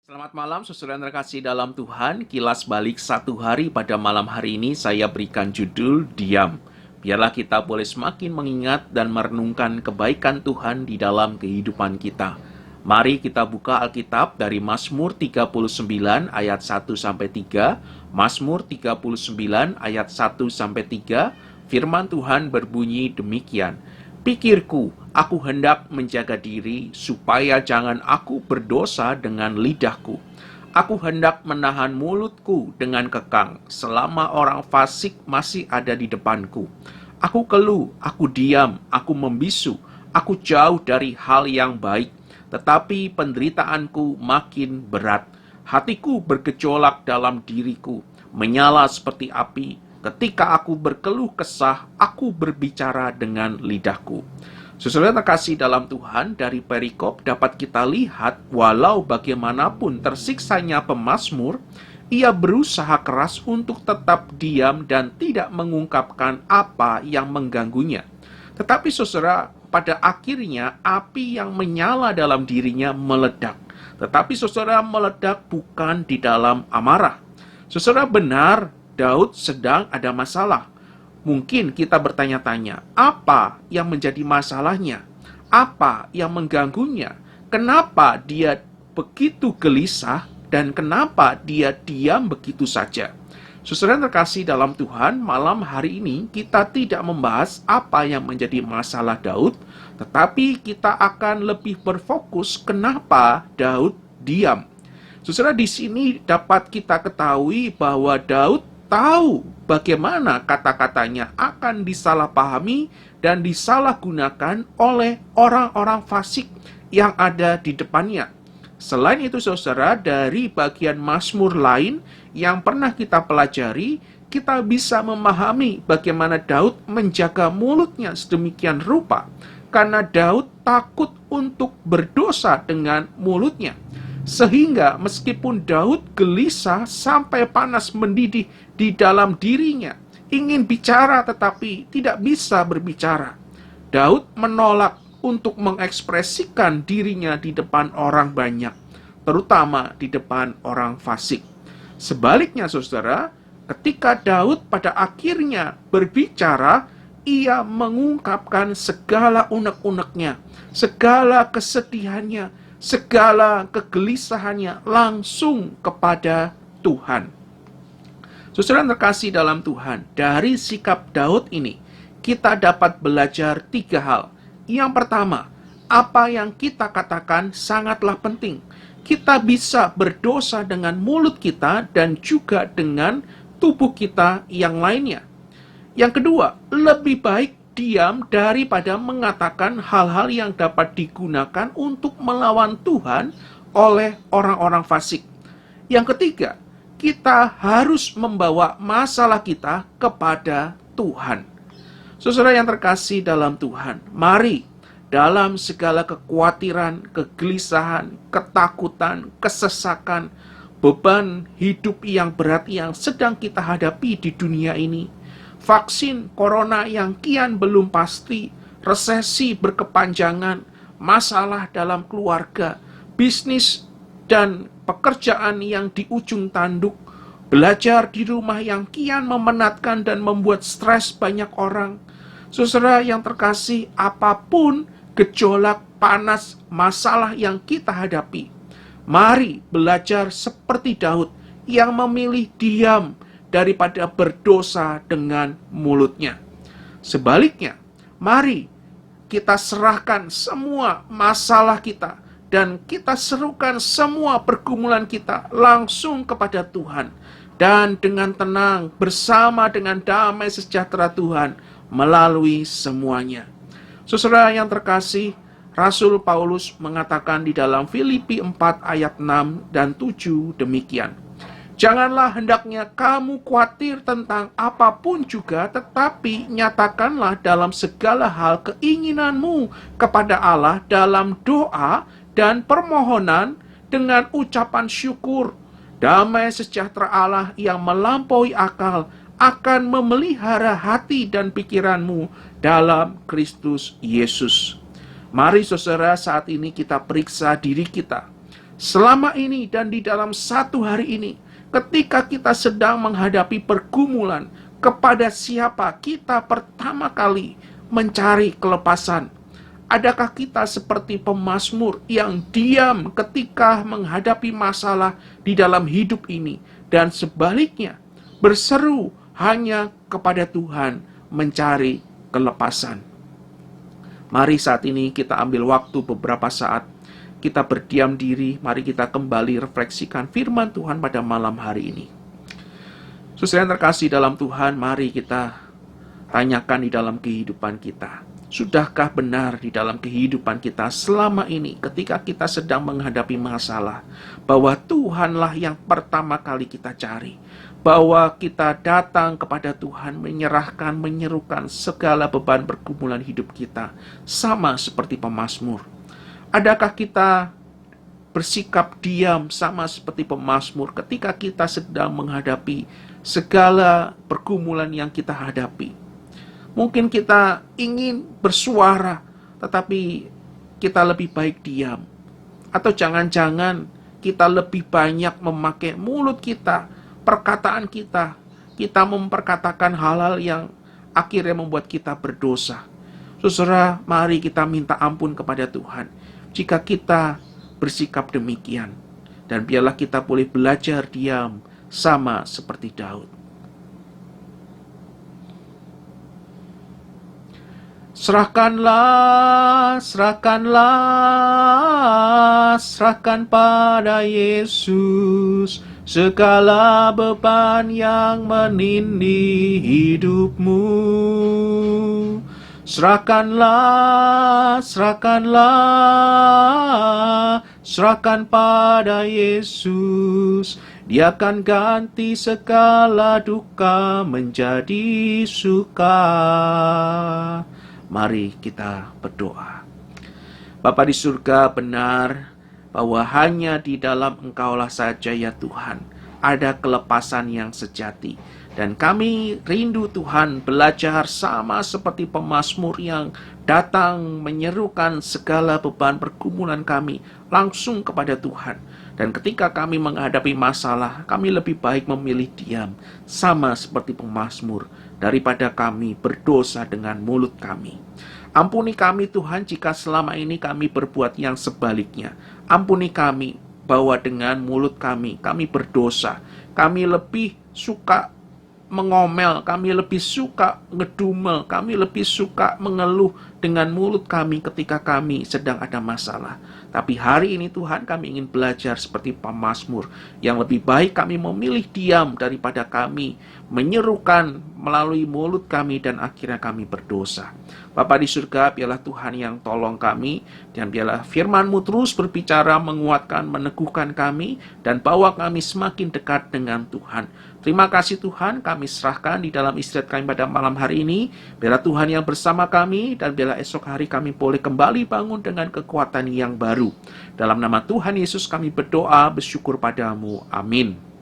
Selamat malam, saudara yang terkasih dalam Tuhan. Kilas balik satu hari pada malam hari ini saya berikan judul Diam. Biarlah kita boleh semakin mengingat dan merenungkan kebaikan Tuhan di dalam kehidupan kita. Mari kita buka Alkitab dari Mazmur 39 ayat 1-3. Mazmur 39 ayat 1-3. Firman Tuhan berbunyi demikian. Pikirku, aku hendak menjaga diri supaya jangan aku berdosa dengan lidahku. Aku hendak menahan mulutku dengan kekang selama orang fasik masih ada di depanku. Aku keluh, aku diam, aku membisu, aku jauh dari hal yang baik, tetapi penderitaanku makin berat. Hatiku bergejolak dalam diriku, menyala seperti api. Ketika aku berkeluh kesah, aku berbicara dengan lidahku. Saudara terkasih dalam Tuhan, dari perikop dapat kita lihat walau bagaimanapun tersiksanya pemazmur, ia berusaha keras untuk tetap diam dan tidak mengungkapkan apa yang mengganggunya. Tetapi saudara, pada akhirnya api yang menyala dalam dirinya meledak. Tetapi saudara, meledak bukan di dalam amarah. Saudara, benar Daud sedang ada masalah. Mungkin kita bertanya-tanya, apa yang menjadi masalahnya? Apa yang mengganggunya? Kenapa dia begitu gelisah dan kenapa dia diam begitu saja? Saudara yang terkasih dalam Tuhan, malam hari ini kita tidak membahas apa yang menjadi masalah Daud, tetapi kita akan lebih berfokus kenapa Daud diam. Saudara, di sini dapat kita ketahui bahwa Daud tahu bagaimana kata-katanya akan disalahpahami dan disalahgunakan oleh orang-orang fasik yang ada di depannya. Selain itu saudara, dari bagian Mazmur lain yang pernah kita pelajari, kita bisa memahami bagaimana Daud menjaga mulutnya sedemikian rupa, karena Daud takut untuk berdosa dengan mulutnya. Sehingga meskipun Daud gelisah sampai panas mendidih di dalam dirinya, ingin bicara tetapi tidak bisa berbicara, Daud menolak untuk mengekspresikan dirinya di depan orang banyak, terutama di depan orang fasik. Sebaliknya saudara, ketika Daud pada akhirnya berbicara, ia mengungkapkan segala unek-uneknya, segala kesedihannya, segala kegelisahannya langsung kepada Tuhan. Saudara terkasih dalam Tuhan, dari sikap Daud ini, kita dapat belajar 3 hal. Yang pertama, apa yang kita katakan sangatlah penting. Kita bisa berdosa dengan mulut kita dan juga dengan tubuh kita yang lainnya. Yang kedua, lebih baik diam daripada mengatakan hal-hal yang dapat digunakan untuk melawan Tuhan oleh orang-orang fasik. Yang ketiga, kita harus membawa masalah kita kepada Tuhan. Saudara yang terkasih dalam Tuhan, mari dalam segala kekhawatiran, kegelisahan, ketakutan, kesesakan, beban hidup yang berat yang sedang kita hadapi di dunia ini, vaksin corona yang kian belum pasti, resesi berkepanjangan, masalah dalam keluarga, bisnis dan pekerjaan yang di ujung tanduk, belajar di rumah yang kian memenatkan dan membuat stres banyak orang. Saudara yang terkasih, apapun gejolak, panas, masalah yang kita hadapi, mari belajar seperti Daud yang memilih diam daripada berdosa dengan mulutnya. Sebaliknya, mari kita serahkan semua masalah kita dan kita serukan semua pergumulan kita langsung kepada Tuhan. Dan dengan tenang bersama dengan damai sejahtera Tuhan melalui semuanya. Saudara yang terkasih, Rasul Paulus mengatakan di dalam Filipi 4 ayat 6 dan 7 demikian. Janganlah hendaknya kamu khawatir tentang apapun juga, tetapi nyatakanlah dalam segala hal keinginanmu kepada Allah dalam doa dan permohonan dengan ucapan syukur. Damai sejahtera Allah yang melampaui akal akan memelihara hati dan pikiranmu dalam Kristus Yesus. Mari saudara, saat ini kita periksa diri kita. selama ini dan di dalam satu hari ini, ketika kita sedang menghadapi pergumulan, kepada siapa kita pertama kali mencari kelepasan? Adakah kita seperti pemazmur yang diam ketika menghadapi masalah di dalam hidup ini, dan sebaliknya berseru hanya kepada Tuhan mencari kelepasan? Mari saat ini kita ambil waktu beberapa saat, kita berdiam diri, mari kita kembali refleksikan firman Tuhan pada malam hari ini. Saudara yang terkasih dalam Tuhan, mari kita tanyakan di dalam kehidupan kita. Sudahkah benar di dalam kehidupan kita selama ini ketika kita sedang menghadapi masalah, bahwa Tuhanlah yang pertama kali kita cari, bahwa kita datang kepada Tuhan menyerahkan, menyerukan segala beban pergumulan hidup kita, sama seperti pemazmur? Adakah kita bersikap diam sama seperti pemazmur ketika kita sedang menghadapi segala pergumulan yang kita hadapi? Mungkin kita ingin bersuara, tetapi kita lebih baik diam. Atau jangan-jangan kita lebih banyak memakai mulut kita, perkataan kita. Kita memperkatakan hal-hal yang akhirnya membuat kita berdosa. Saudara, mari kita minta ampun kepada Tuhan jika kita bersikap demikian. Dan biarlah kita boleh belajar diam sama seperti Daud. Serahkanlah, serahkanlah, serahkan pada Yesus segala beban yang menindih hidupmu. Serahkanlah, serahkanlah, serahkan pada Yesus. Dia akan ganti segala duka menjadi suka. Mari kita berdoa. Bapa di surga, benar bahwa hanya di dalam Engkaulah saja ya Tuhan ada kelepasan yang sejati. Dan kami rindu Tuhan belajar sama seperti pemazmur yang datang menyerukan segala beban pergumulan kami langsung kepada Tuhan. Dan ketika kami menghadapi masalah, kami lebih baik memilih diam, sama seperti pemazmur, daripada kami berdosa dengan mulut kami. Ampuni kami Tuhan jika selama ini kami berbuat yang sebaliknya. Ampuni kami bahwa dengan mulut kami berdosa. Kami lebih suka mengomel, kami lebih suka ngedumel, kami lebih suka mengeluh dengan mulut kami ketika kami sedang ada masalah. Tapi hari ini Tuhan, kami ingin belajar seperti pemazmur, yang lebih baik kami memilih diam daripada kami menyerukan melalui mulut kami dan akhirnya kami berdosa. Bapa di surga, biarlah Tuhan yang tolong kami, dan biarlah firman-Mu terus berbicara, menguatkan, meneguhkan kami, dan bawa kami semakin dekat dengan Tuhan. Terima kasih Tuhan, kami serahkan di dalam istirahat kami pada malam hari ini. Biarlah Tuhan yang bersama kami, dan biarlah esok hari kami boleh kembali bangun dengan kekuatan yang baru. Dalam nama Tuhan Yesus kami berdoa, bersyukur padamu. Amin.